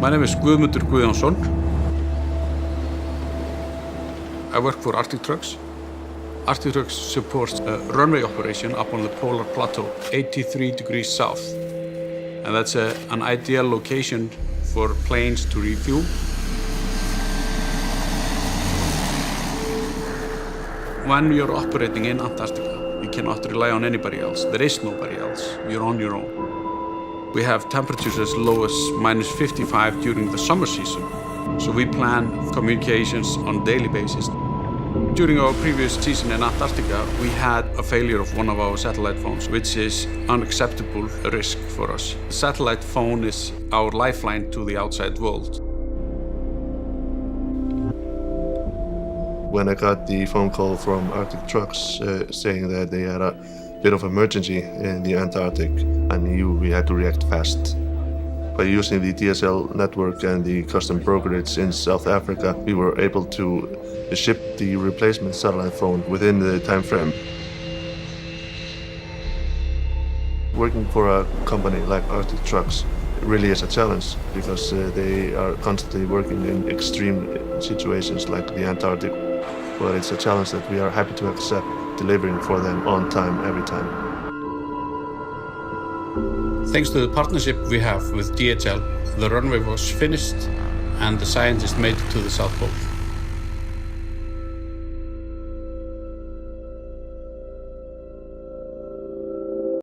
My name is Ragnarsson. I work for Arctic Trucks. Arctic Trucks supports a runway operation up on the polar plateau, 83 degrees south. And that's an ideal location for planes to refuel. When you're operating in Antarctica, you cannot rely on anybody else. There is nobody else. You're on your own. We have temperatures as low as -55 during the summer season. So we plan communications on a daily basis. During our previous season in Antarctica, we had a failure of one of our satellite phones, which is unacceptable risk for us. The satellite phone is our lifeline to the outside world. When I got the phone call from Arctic Trucks saying that they had a bit of emergency in the Antarctic, I knew we had to react fast. By using the DHL network and the custom brokerage in South Africa, we were able to ship the replacement satellite phone within the time frame. Working for a company like Arctic Trucks really is a challenge because they are constantly working in extreme situations like the Antarctic. But it's a challenge that we are happy to accept, delivering for them on time, every time. Thanks to the partnership we have with DHL, the runway was finished and the scientists made it to the South Pole.